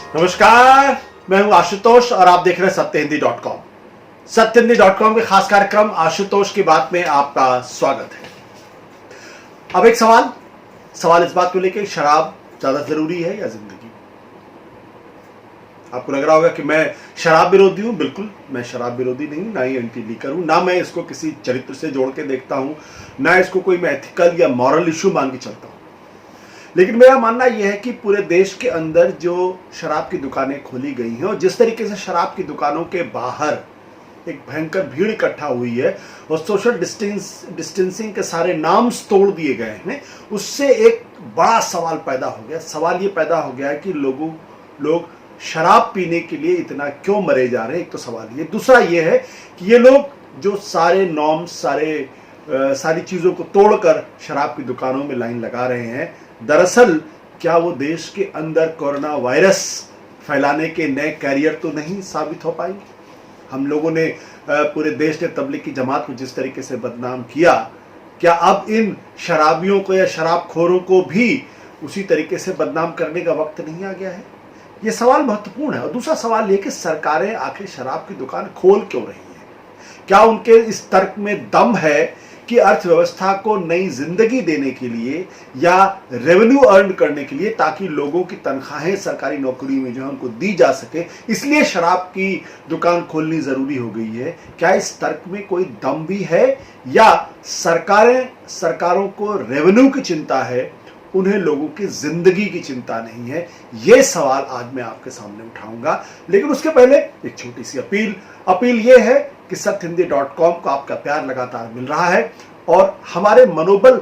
नमस्कार, मैं हूं आशुतोष और आप देख रहे हैं सत्यहिंदी.com। सत्यहिंदी.com के खास कार्यक्रम आशुतोष की बात में आपका स्वागत है। अब एक सवाल इस बात को लेकर, शराब ज्यादा जरूरी है या जिंदगी? आपको लग रहा होगा कि मैं शराब विरोधी हूं। बिल्कुल, मैं शराब विरोधी नहीं, ना ही एंटी लीकर हूं, ना मैं इसको किसी चरित्र से जोड़ के देखता हूं, ना इसको कोई मैं एथिकल या मॉरल इश्यू मान के चलता हूं। लेकिन मेरा मानना यह है कि पूरे देश के अंदर जो शराब की दुकानें खोली गई हैं और जिस तरीके से शराब की दुकानों के बाहर एक भयंकर भीड़ इकट्ठा हुई है और सोशल डिस्टेंसिंग के सारे नाम्स तोड़ दिए गए हैं, उससे एक बड़ा सवाल पैदा हो गया। सवाल ये पैदा हो गया है कि लोग शराब पीने के लिए इतना क्यों मरे जा रहे हैं। एक तो सवाल ये, दूसरा ये है कि ये लोग जो सारे नॉर्म्स सारी चीजों को तोड़कर शराब की दुकानों में लाइन लगा रहे हैं, दरअसल क्या वो देश के अंदर कोरोना वायरस फैलाने के नए कैरियर तो नहीं साबित हो पाएंगे? हम लोगों ने पूरे देश ने तबलीग की जमात को जिस तरीके से बदनाम किया, क्या अब इन शराबियों को या शराबखोरों को भी उसी तरीके से बदनाम करने का वक्त नहीं आ गया है? ये सवाल महत्वपूर्ण है। और दूसरा सवाल ये कि सरकारें आखिर शराब की दुकान खोल क्यों रही हैं? क्या उनके इस तर्क में दम है कि अर्थव्यवस्था को नई जिंदगी देने के लिए या रेवेन्यू अर्न करने के लिए, ताकि लोगों की तनख्वाहें सरकारी नौकरी में जो है उनको दी जा सके, इसलिए शराब की दुकान खोलनी जरूरी हो गई है? क्या इस तर्क में कोई दम भी है, या सरकारों को रेवेन्यू की चिंता है, उन्हें लोगों की जिंदगी की चिंता नहीं है? यह सवाल आज मैं आपके सामने उठाऊंगा। लेकिन उसके पहले एक छोटी सी अपील यह है कि सत्यहिंदी.com को आपका प्यार लगातार मिल रहा है और हमारे मनोबल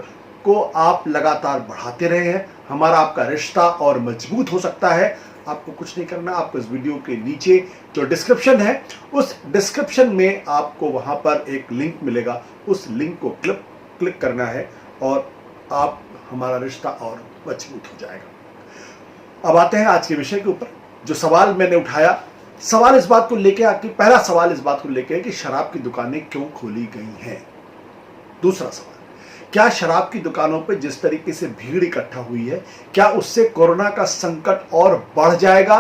को आप लगातार बढ़ाते रहे हैं। हमारा आपका रिश्ता और मजबूत हो सकता है। आपको कुछ नहीं करना, आपको इस वीडियो के नीचे जो डिस्क्रिप्शन है, उस डिस्क्रिप्शन में आपको वहां पर एक लिंक मिलेगा, उस लिंक को क्लिक करना है और आप हमारा रिश्ता और मजबूत हो जाएगा। अब आते हैं आज के विषय के ऊपर। जो सवाल मैंने उठाया, पहला सवाल इस बात को लेकर कि शराब की दुकानें क्यों खोली गई हैं। दूसरा सवाल, क्या शराब की दुकानों पर जिस तरीके से भीड़ इकट्ठा हुई है, क्या उससे कोरोना का संकट और बढ़ जाएगा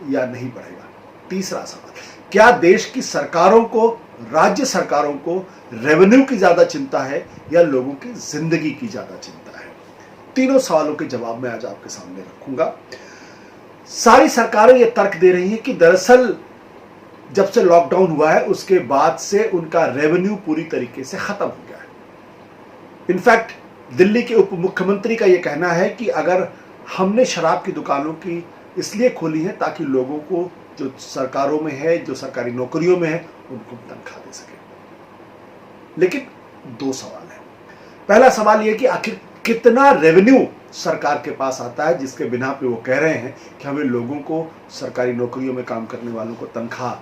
या नहीं बढ़ेगा? तीसरा सवाल, क्या देश की सरकारों को, राज्य सरकारों को रेवेन्यू की ज्यादा चिंता है या लोगों की जिंदगी की ज्यादा चिंता है? तीनों सवालों के जवाब मैं आज आपके सामने रखूंगा। सारी सरकारें ये तर्क दे रही हैं कि दरअसल जब से लॉकडाउन हुआ है उसके बाद से उनका रेवेन्यू पूरी तरीके से खत्म हो गया है। इनफैक्ट दिल्ली के उप मुख्यमंत्री का यह कहना है कि अगर हमने शराब की दुकानों की इसलिए खोली है ताकि लोगों को जो सरकारों में है, जो सरकारी नौकरियों में है, उनको तनख्वाह दे सके। लेकिन दो सवाल है। पहला सवाल यह कि आखिर कितना रेवेन्यू सरकार के पास आता है जिसके बिना पे वो कह रहे हैं कि हमें लोगों को, सरकारी नौकरियों में काम करने वालों को तनख्वाह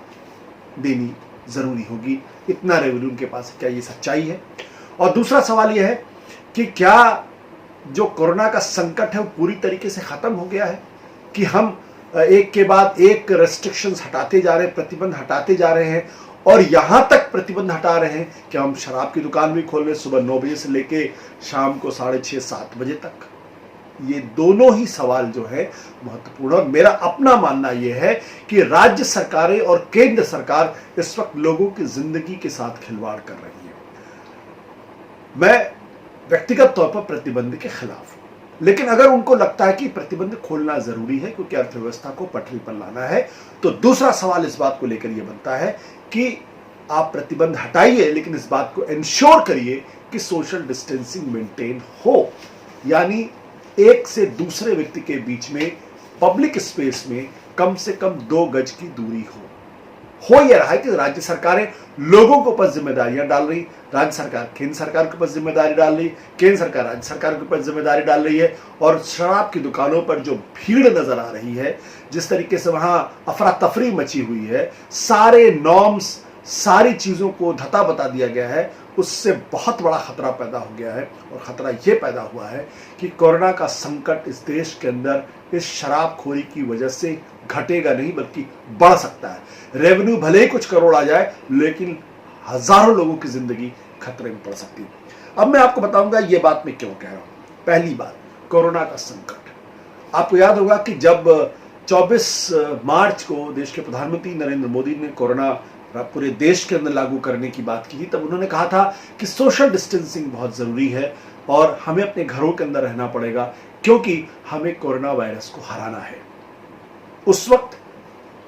देनी जरूरी होगी। इतना रेवेन्यू उनके पास है, क्या ये सच्चाई है? और दूसरा सवाल यह है कि क्या जो कोरोना का संकट है वो पूरी तरीके से खत्म हो गया है, कि हम एक के बाद एक रेस्ट्रिक्शंस हटाते जा रहे हैं, प्रतिबंध हटाते जा रहे हैं, और यहां तक प्रतिबंध हटा रहे हैं कि हम शराब की दुकान भी खोल रहे हैं सुबह 9 बजे से लेके शाम को 6:30-7 बजे तक। ये दोनों ही सवाल जो है महत्वपूर्ण। और मेरा अपना मानना यह है कि राज्य सरकारें और केंद्र सरकार इस वक्त लोगों की जिंदगी के साथ खिलवाड़ कर रही है। मैं व्यक्तिगत तौर पर प्रतिबंध के खिलाफ हूं, लेकिन अगर उनको लगता है कि प्रतिबंध खोलना जरूरी है क्योंकि अर्थव्यवस्था को पटरी पर लाना है, तो दूसरा सवाल इस बात को लेकर यह बनता है कि आप प्रतिबंध हटाइए, लेकिन इस बात को इंश्योर करिए कि सोशल डिस्टेंसिंग मेंटेन हो, यानी एक से दूसरे व्यक्ति के बीच में पब्लिक स्पेस में कम से कम 2 गज की दूरी हो यह रहा है कि राज्य सरकारें लोगों के ऊपर जिम्मेदारियां डाल रही, राज्य सरकार केंद्र सरकार के ऊपर जिम्मेदारी डाल रही, केंद्र सरकार राज्य सरकार के ऊपर जिम्मेदारी डाल रही है। और शराब की दुकानों पर जो भीड़ नजर आ रही है, जिस तरीके से वहां अफरा तफरी मची हुई है, सारे नॉर्म्स, सारी चीजों को धता बता दिया गया है, उससे बहुत बड़ा खतरा पैदा हो गया है। और खतरा यह पैदा हुआ है कि कोरोना का संकट इस देश के अंदर इस शराबखोरी की वजह से घटेगा नहीं बल्कि बढ़ सकता है। रेवेन्यू भले ही कुछ करोड़ आ जाए, लेकिन हजारों लोगों की जिंदगी खतरे में पड़ सकती है। अब मैं आपको बताऊंगा ये बात मैं क्यों कह रहा हूं। पहली बात, कोरोना का संकट। आपको याद होगा कि जब 24 मार्च को देश के प्रधानमंत्री नरेंद्र मोदी ने कोरोना पूरे देश के अंदर लागू करने की बात की, तब उन्होंने कहा था कि सोशल डिस्टेंसिंग बहुत ज़रूरी है और हमें अपने घरों के अंदर रहना पड़ेगा क्योंकि हमें कोरोना वायरस को हराना है। उस वक्त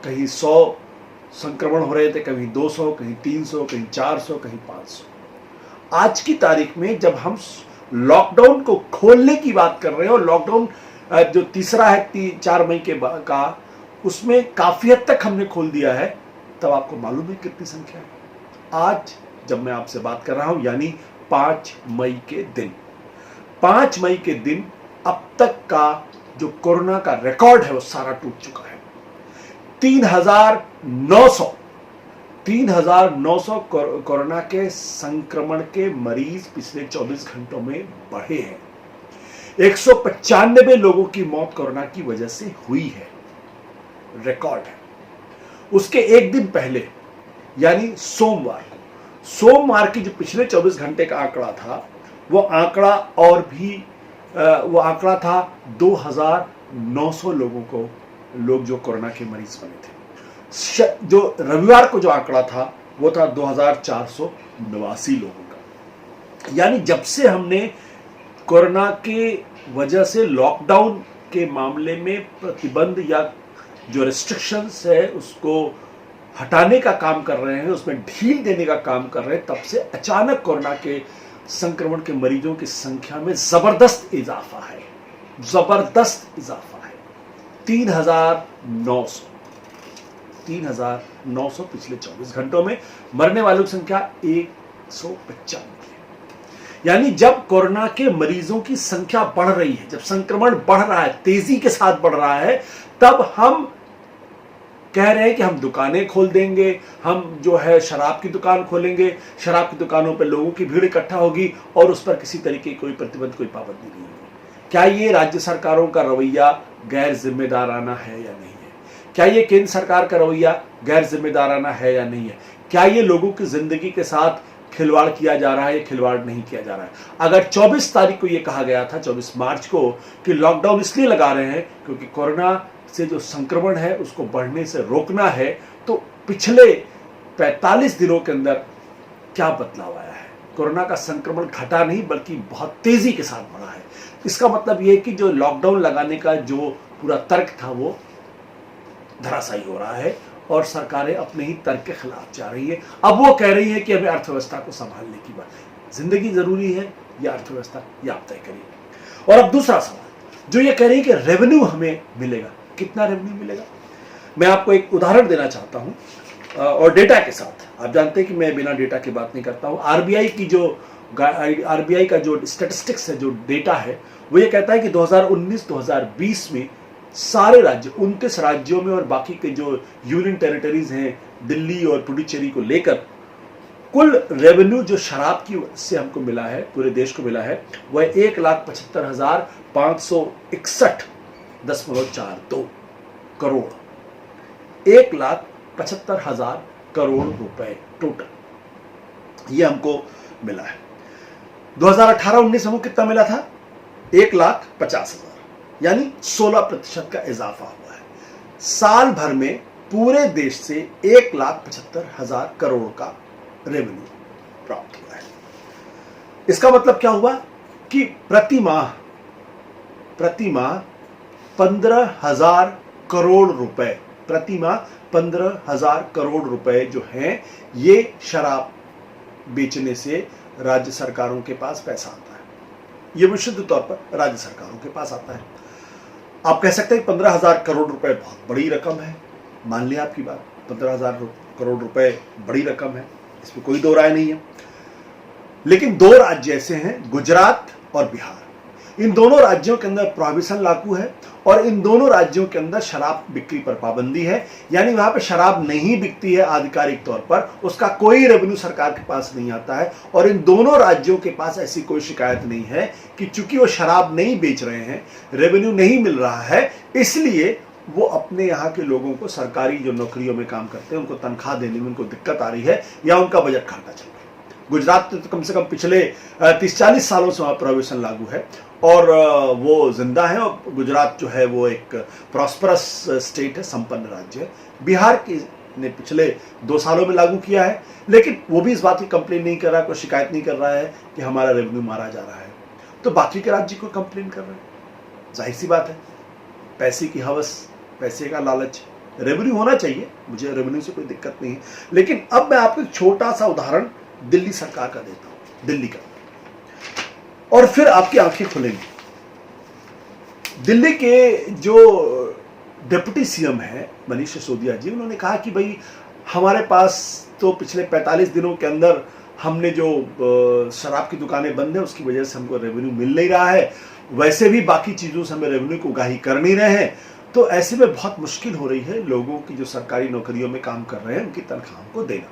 कहीं 100 संक्रमण हो रहे थे, कहीं 200, कहीं 300, कहीं 400, कहीं 500। आज की तारीख में जब हम लॉकडाउन को खोलने की बात कर रहे हैं और लॉकडाउन जो तीसरा है 4 मई के का, उसमें काफी हद तक हमने खोल दिया है, तब आपको मालूम है कितनी संख्या है। आज जब मैं आपसे बात कर रहा हूं यानी 5 मई के दिन, 5 मई के दिन अब तक का जो कोरोना का रिकॉर्ड है वो सारा टूट चुका है। 3,900 कोरोना के संक्रमण के मरीज पिछले 24 घंटों में बढ़े हैं। 195 लोगों की मौत कोरोना की वजह से हुई है, रिकॉर्ड है। उसके एक दिन पहले यानी सोमवार की जो पिछले 24 घंटे का आंकड़ा था, वो आंकड़ा था 2,900 लोग जो कोरोना के मरीज बने थे। जो रविवार को जो आंकड़ा था वो था 2,489 लोगों का। यानी जब से हमने कोरोना के वजह से लॉकडाउन के मामले में प्रतिबंध या जो रेस्ट्रिक्शंस है उसको हटाने का काम कर रहे हैं, उसमें ढील देने का काम कर रहे हैं, तब से अचानक कोरोना के संक्रमण के मरीजों की संख्या में जबरदस्त इजाफा है। 3,900 पिछले 24 घंटों में। मरने वालों की संख्या 195 है। यानी जब कोरोना के मरीजों की संख्या बढ़ रही है, जब संक्रमण बढ़ रहा है, तेजी के साथ बढ़ रहा है, तब हम कह रहे हैं कि हम दुकानें खोल देंगे, हम जो है शराब की दुकान खोलेंगे, शराब की दुकानों पर लोगों की भीड़ इकट्ठा होगी और उस पर किसी तरीके की कोई प्रतिबंध, कोई पाबंदी नहीं होगी। क्या ये राज्य सरकारों का रवैया गैर जिम्मेदाराना है या नहीं है? क्या ये केंद्र सरकार का रवैया गैर जिम्मेदाराना है या नहीं है? क्या ये लोगों की जिंदगी के साथ खिलवाड़ किया जा रहा है या खिलवाड़ नहीं किया जा रहा है? अगर 24 तारीख को ये कहा गया था, 24 मार्च को, कि लॉकडाउन इसलिए लगा रहे हैं क्योंकि कोरोना से जो संक्रमण है उसको बढ़ने से रोकना है, तो पिछले 45 दिनों के अंदर क्या बदलाव आया है? कोरोना का संक्रमण घटा नहीं बल्कि बहुत तेजी के साथ बढ़ा है। इसका मतलब यह कि जो लॉकडाउन लगाने का जो पूरा तर्क था वो धराशायी हो रहा है और सरकारें अपने ही तर्क के खिलाफ जा रही है। अब वो कह रही है कि हमें अर्थव्यवस्था को संभालने की बात, जिंदगी जरूरी है या अर्थव्यवस्था, ये आप तय करिए। और अब दूसरा सवाल जो ये कह रही है कि रेवेन्यू हमें मिलेगा, कितना रेवेन्यू मिलेगा? मैं आपको एक उदाहरण देना चाहता हूं और डेटा के साथ। आप जानते हैं कि मैं बिना डेटा की बात नहीं करता हूं। आरबीआई का जो स्टैटिस्टिक्स है, जो डेटा है, वो ये कहता है कि 2019-2020 में सारे राज्य, 29 राज्यों में और बाकी के जो यूनियन टेरिटरीज हैं, दिल्ली और पुडुचेरी को लेकर, कुल रेवेन्यू जो शराब की से हमको मिला है, पूरे देश को मिला है, वह 1,75,561.42 करोड़, 1,75,000 करोड़ रुपए टोटल ये हमको मिला है। 2018-19 हमको कितना मिला था? 1,50,000, यानी 16% का इजाफा हुआ है। साल भर में पूरे देश से 1,75,000 करोड़ का रेवेन्यू प्राप्त हुआ है। इसका मतलब क्या हुआ कि प्रति माह 15,000 करोड़ रुपए, प्रति माह 15,000 करोड़ रुपए जो हैं, ये शराब बेचने से राज्य सरकारों के पास पैसा आता है। ये विशुद्ध तौर पर राज्य सरकारों के पास आता है। आप कह सकते हैं 15,000 करोड़ रुपए बहुत बड़ी रकम है, मान लिया आपकी बात, 15,000 करोड़ रुपए बड़ी रकम है, इसमें कोई दो राय नहीं है। लेकिन दो राज्य ऐसे हैं, गुजरात और बिहार। इन दोनों राज्यों के अंदर प्रोहिबिशन लागू है और इन दोनों राज्यों के अंदर शराब बिक्री पर पाबंदी है। यानी वहां पे शराब नहीं बिकती है आधिकारिक तौर पर, उसका कोई रेवेन्यू सरकार के पास नहीं आता है। और इन दोनों राज्यों के पास ऐसी कोई शिकायत नहीं है कि चूंकि वो शराब नहीं बेच रहे हैं, रेवेन्यू नहीं मिल रहा है, इसलिए वो अपने यहाँ के लोगों को, सरकारी जो नौकरियों में काम करते हैं, उनको तनख्वाह देने में उनको दिक्कत आ रही है या उनका बजट खाता चल रहा है। गुजरात में तो कम से कम पिछले 30-40 सालों से वहाँ प्रोहिबिशन लागू है और वो जिंदा है। और गुजरात जो है वो एक प्रॉस्परस स्टेट है, संपन्न राज्य है। बिहार की ने पिछले 2 सालों में लागू किया है, लेकिन वो भी इस बात की कंप्लेन नहीं कर रहा, कोई शिकायत नहीं कर रहा है कि हमारा रेवेन्यू मारा जा रहा है। तो बाकी के राज्य को कंप्लेन कर रहे हैं, जाहिर सी बात है, पैसे की हवस, पैसे का लालच। रेवेन्यू होना चाहिए, मुझे रेवेन्यू से कोई दिक्कत नहीं है, लेकिन अब मैं आपको एक छोटा सा उदाहरण दिल्ली सरकार का देता हूं, दिल्ली का, और फिर आपकी आंखें खुलेंगी। दिल्ली के जो डिप्टी सीएम है मनीष सिसोदिया जी, उन्होंने कहा कि भाई हमारे पास तो पिछले 45 दिनों के अंदर हमने जो शराब की दुकानें बंद है उसकी वजह से हमको रेवेन्यू मिल नहीं रहा है, वैसे भी बाकी चीज़ों से हमें रेवेन्यू को उगाही कर नहीं रहे हैं, तो ऐसे में बहुत मुश्किल हो रही है लोगों की जो सरकारी नौकरियों में काम कर रहे हैं उनकी तनख्वाहों को देना।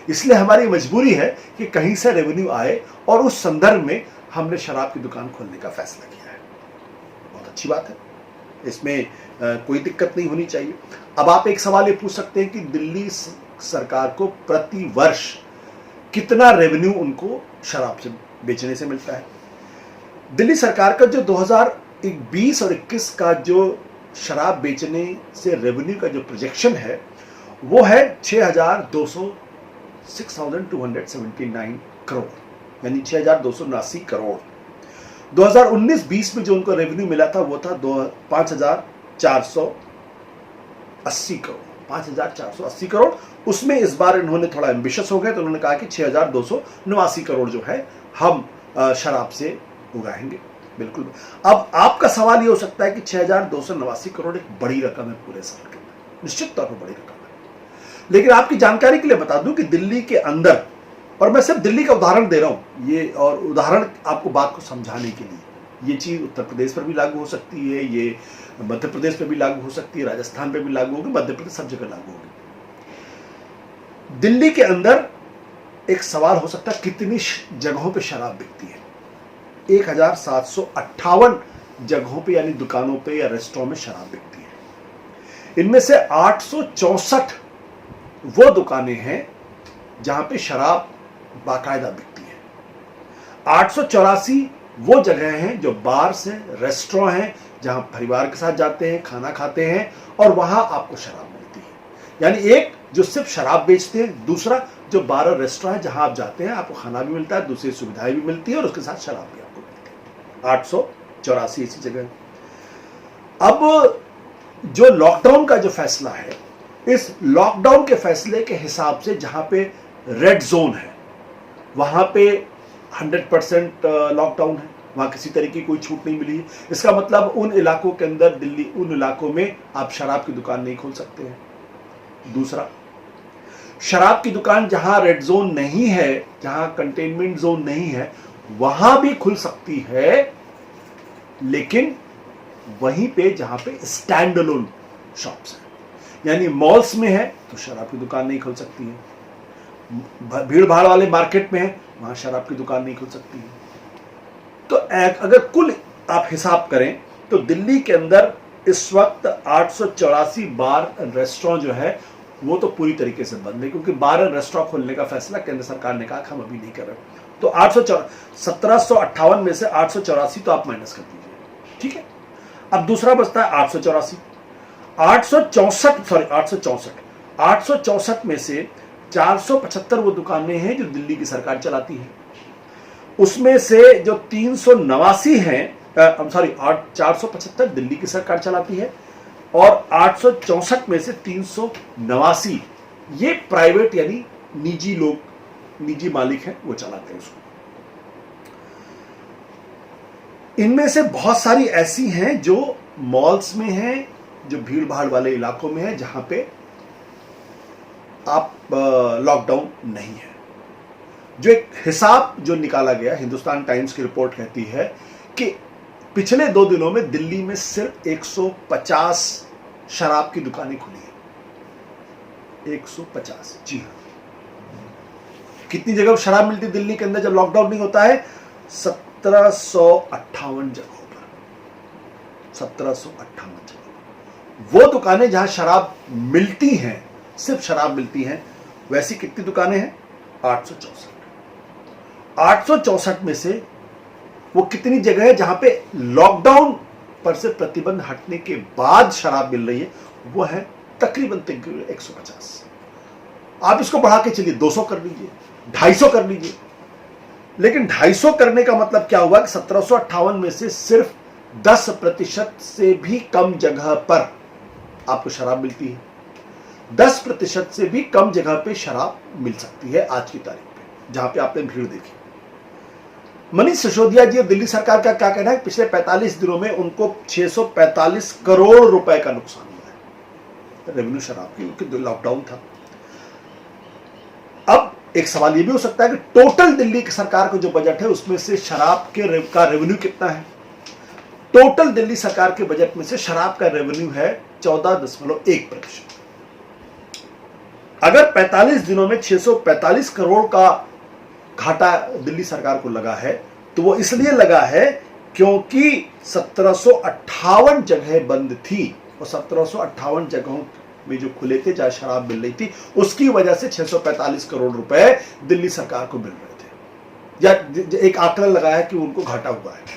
इसलिए हमारी मजबूरी है कि कहीं से रेवेन्यू आए, और उस संदर्भ में हमने शराब की दुकान खोलने का फैसला किया है। बहुत अच्छी बात है, इसमें कोई दिक्कत नहीं होनी चाहिए। अब आप एक सवाल ये पूछ सकते हैं कि दिल्ली सरकार को प्रति वर्ष कितना रेवेन्यू उनको शराब से बेचने से मिलता है। दिल्ली सरकार का जो 2020 और 21 का जो शराब बेचने से रेवेन्यू का जो प्रोजेक्शन है वो है 6,279 करोड़, यानी 6,279 करोड़। 2019-20 में जो उनको रेवेन्यू मिला था वो था 5,480 करोड़, 5,480 करोड़। उसमें इस बार इन्होंने थोड़ा एम्बिशियस हो गए, तो उन्होंने कहा कि 6,289 करोड़ जो है हम शराब से उगाएंगे। बिल्कुल। अब आपका सवाल ये हो सकता है कि 6,289 करोड़ एक बड़ी रकम है पूरे साल के अंदर, निश्चित तौर पर बड़ी रकम है, लेकिन आपकी जानकारी के लिए बता दूं कि दिल्ली के अंदर, और मैं सिर्फ दिल्ली का उदाहरण दे रहा हूं ये, और उदाहरण आपको बात को समझाने के लिए, ये चीज उत्तर प्रदेश पर भी लागू हो सकती है, ये मध्य प्रदेश पर भी लागू हो सकती है, राजस्थान पर भी लागू होगी, मध्य प्रदेश सब जगह लागू होगी। दिल्ली के अंदर एक सवाल हो सकता है कितनी जगहों पे शराब बिकती है। 1,758 जगहों पे यानी दुकानों पे या रेस्टोरेंट में शराब बिकती है। इनमें से 864 वो दुकानें हैं जहां पे शराब बाकायदा बिकती है। 884 वो जगह हैं जो बार से रेस्टोरेंट हैं जहां परिवार के साथ जाते हैं, खाना खाते हैं और वहां आपको शराब मिलती है। यानी एक जो सिर्फ शराब बेचते हैं, दूसरा जो बार और रेस्टोरेंट है जहां आप जाते हैं आपको खाना भी मिलता है, दूसरी सुविधाएं भी मिलती है और उसके साथ शराब भी आपको मिलती है। 884 ऐसी जगह। अब जो लॉकडाउन का जो फैसला है, इस लॉकडाउन के फैसले के हिसाब से जहां पे रेड जोन है वहां पे 100% लॉकडाउन है, वहां किसी तरह की कोई छूट नहीं मिली है। इसका मतलब उन इलाकों के अंदर, दिल्ली उन इलाकों में आप शराब की दुकान नहीं खोल सकते हैं। दूसरा, शराब की दुकान जहां रेड जोन नहीं है, जहां कंटेनमेंट जोन नहीं है, वहां भी खुल सकती है, लेकिन वहीं पे जहां पे स्टैंड अलोन शॉप्स हैं, यानी मॉल्स में है तो शराब की दुकान नहीं खुल सकती है, भीड़ भाड़ वाले मार्केट में है वहां शराब की दुकान नहीं खुल सकती है। तो अगर कुल आप हिसाब करें तो दिल्ली के अंदर इस वक्त 884 बार रेस्टोरेंट जो है वो तो पूरी तरीके से बंद है, क्योंकि बार रेस्टोरेंट खोलने का फैसला केंद्र सरकार ने कहा हम अभी नहीं कर रहे। तो 1758 में से 884 तो आप माइनस कर दीजिए, ठीक है। अब दूसरा बचता है 864 में से 475 वो दुकानें हैं जो दिल्ली की सरकार चलाती है। उसमें से जो 389 हैं, 475 दिल्ली की सरकार चलाती है और 864 में से 389 ये प्राइवेट यानी निजी लोग, निजी मालिक हैं, वो चलाते हैं उसको। इनमें से बहुत सारी ऐसी हैं जो मॉल्स में हैं, जो भीड़ भाड़ वाले इलाकों में है, जहां पे आप लॉकडाउन नहीं है। जो एक हिसाब जो निकाला गया, हिंदुस्तान टाइम्स की रिपोर्ट कहती है कि पिछले 2 दिनों में दिल्ली में सिर्फ 150 शराब की दुकानें खुली हैं। 150, जी हाँ। कितनी जगह शराब मिलती है दिल्ली के अंदर जब लॉकडाउन नहीं होता है? 1758 जगहों पर, 1758 जगह। वो दुकानें जहां शराब मिलती हैं, सिर्फ शराब मिलती हैं, वैसी कितनी दुकानें हैं? 864। 864 में से वो कितनी जगह है जहां पे लॉकडाउन पर से प्रतिबंध हटने के बाद शराब मिल रही है, वो है तकरीबन 150। आप इसको बढ़ा के चलिए 200 कर लीजिए, 250 कर लीजिए, लेकिन 250 करने का मतलब क्या हुआ कि 1758 में से सिर्फ 10% से भी कम जगह पर आपको शराब मिलती है। 10% से भी कम जगह पे शराब मिल सकती है आज की तारीख पे, जहां पे आपने भीड़ देखी। मनीष सिसोदिया जी और दिल्ली सरकार का क्या कहना है? पिछले 45 दिनों में उनको 645 करोड़ रुपए का नुकसान हुआ है रेवेन्यू शराब की, क्योंकि लॉकडाउन था। अब एक सवाल यह भी हो सकता है कि टोटल दिल्ली की सरकार का जो बजट है उसमें से शराब के का रेवेन्यू कितना है? टोटल दिल्ली सरकार के बजट में से शराब का रेवेन्यू है 14.1%। अगर 45 दिनों में 645 करोड़ का घाटा दिल्ली सरकार को लगा है, तो वो इसलिए लगा है क्योंकि 1758 जगह बंद थी, और 1758 जगहों में जो खुले थे जहां शराब मिल रही थी, उसकी वजह से 645 करोड़ रुपए दिल्ली सरकार को मिल रहे थे, या एक आंकलन लगाया कि उनको घाटा हुआ है।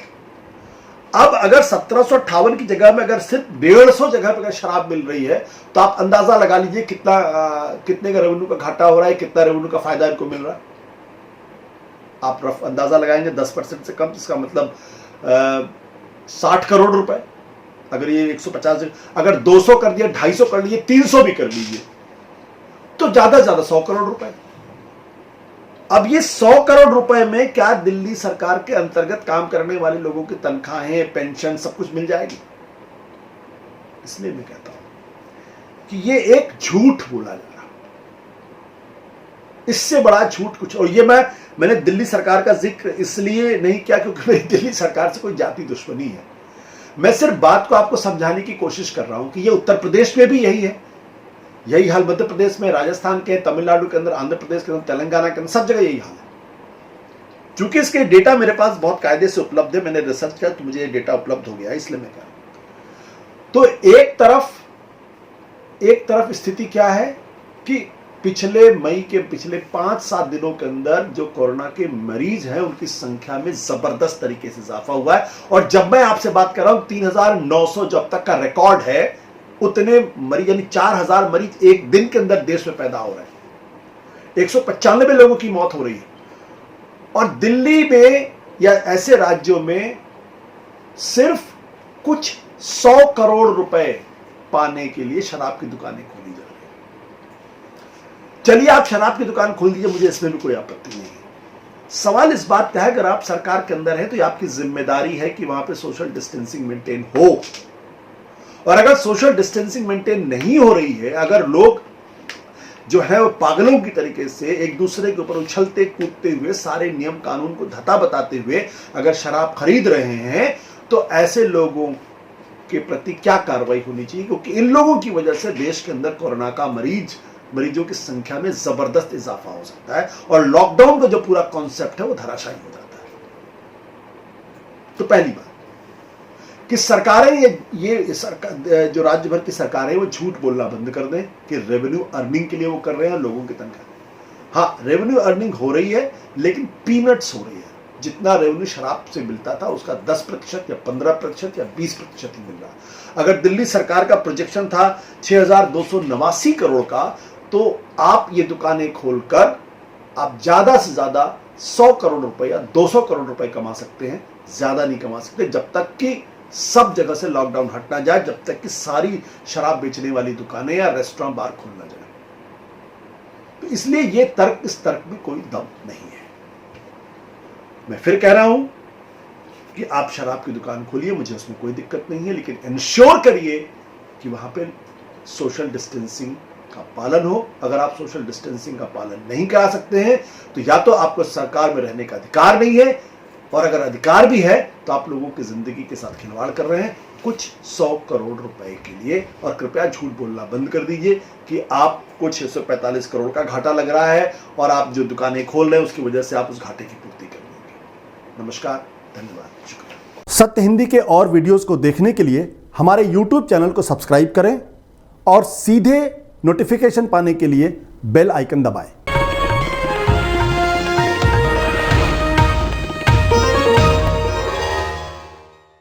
अब अगर 1758 की जगह में अगर सिर्फ 150 जगह पर अगर शराब मिल रही है, तो आप अंदाजा लगा लीजिए कितने का रेवेन्यू का घाटा हो रहा है, कितना रेवेन्यू का फायदा इनको मिल रहा है। आप रफ अंदाजा लगाएंगे 10% से कम, इसका मतलब 60 करोड़ रुपए। अगर ये 150, अगर 200 कर दिया, 250 कर लीजिए, 300 भी कर लीजिए, तो ज्यादा से ज्यादा 100 करोड़ रुपए। अब ये 100 करोड़ रुपए में क्या दिल्ली सरकार के अंतर्गत काम करने वाले लोगों की तनख्वाहें, पेंशन, सब कुछ मिल जाएगी? इसलिए मैं कहता हूं कि ये एक झूठ बोला जा रहा, इससे बड़ा झूठ कुछ। और ये मैंने दिल्ली सरकार का जिक्र इसलिए नहीं किया क्योंकि मेरी दिल्ली सरकार से कोई जाति दुश्मनी है। मैं सिर्फ बात को आपको समझाने की कोशिश कर रहा हूं कि ये उत्तर प्रदेश में भी यही है, यही हाल मध्य प्रदेश में, राजस्थान के, तमिलनाडु के अंदर, आंध्र प्रदेश के अंदर, तेलंगाना के अंदर, सब जगह यही हाल है। चूंकि इसके डेटा मेरे पास बहुत कायदे से उपलब्ध है, मैंने रिसर्च किया तो मुझे ये डेटा उपलब्ध हो गया, इसलिए मैं कह रहा हूं। तो एक तरफ स्थिति क्या है कि पिछले 5-7 दिनों के अंदर जो कोरोना के मरीज हैं उनकी संख्या में जबरदस्त तरीके से इजाफा हुआ है। और जब मैं आपसे बात कर रहा हूं 3900 जो अब तक का रिकॉर्ड है, उतने मरीज यानी 4000 मरीज एक दिन के अंदर देश में पैदा हो रहे हैं। 195 लोगों की मौत हो रही है। और दिल्ली में या ऐसे राज्यों में सिर्फ कुछ 100 करोड़ रुपए पाने के लिए शराब की दुकानें खोली जा रही है। चलिए आप शराब की दुकान खोल दीजिए, मुझे इसमें भी कोई आपत्ति नहीं है। सवाल इस बात का है, अगर आप सरकार के अंदर है तो ये आपकी जिम्मेदारी है कि वहां पे सोशल डिस्टेंसिंग मेंटेन हो। और अगर सोशल डिस्टेंसिंग मेंटेन नहीं हो रही है, अगर लोग जो है वो पागलों की तरीके से एक दूसरे के ऊपर उछलते कूदते हुए, सारे नियम कानून को धता बताते हुए अगर शराब खरीद रहे हैं, तो ऐसे लोगों के प्रति क्या कार्रवाई होनी चाहिए? क्योंकि इन लोगों की वजह से देश के अंदर कोरोना का मरीजों की संख्या में जबरदस्त इजाफा हो सकता है और लॉकडाउन का जो पूरा कॉन्सेप्ट है वो धराशायी हो जाता है। तो पहली बात कि सरकारें ये सरकार, जो राज्य भर की सरकारें, वो झूठ बोलना बंद कर दें कि रेवेन्यू अर्निंग के लिए वो कर रहे हैं लोगों की तनख्वाह। हाँ, रेवेन्यू अर्निंग हो रही है, लेकिन पीनट्स हो रही है। जितना रेवेन्यू शराब से मिलता था उसका 10% या 15% या 20% ही मिल रहा। अगर दिल्ली सरकार का प्रोजेक्शन था 6289 करोड़ का, तो आप ये दुकानें खोलकर आप ज्यादा से ज्यादा 100 करोड़ रुपए या 200 करोड़ रुपए कमा सकते हैं, ज्यादा नहीं कमा सकते जब तक कि सब जगह से लॉकडाउन हट ना जाए, जब तक कि सारी शराब बेचने वाली दुकानें या रेस्टोरेंट बार खुल ना जाए। तो इसलिए इस तर्क में कोई दम नहीं है। मैं फिर कह रहा हूं कि आप शराब की दुकान खोलिए, मुझे उसमें कोई दिक्कत नहीं है, लेकिन इंश्योर करिए कि वहां पे सोशल डिस्टेंसिंग का पालन हो। अगर आप सोशल डिस्टेंसिंग का पालन नहीं करा सकते हैं तो या तो आपको सरकार में रहने का अधिकार नहीं है, और अगर अधिकार भी है तो आप लोगों की जिंदगी के साथ खिलवाड़ कर रहे हैं कुछ 100 करोड़ रुपए के लिए। और कृपया झूठ बोलना बंद कर दीजिए कि आपको 645 करोड़ का घाटा लग रहा है और आप जो दुकानें खोल रहे हैं उसकी वजह से आप उस घाटे की पूर्ति कर लेंगे। नमस्कार, धन्यवाद, शुक्रिया। सत्य हिंदी के और वीडियोस को देखने के लिए हमारे YouTube चैनल को सब्सक्राइब करें और सीधे नोटिफिकेशन पाने के लिए बेल आइकन दबाएं।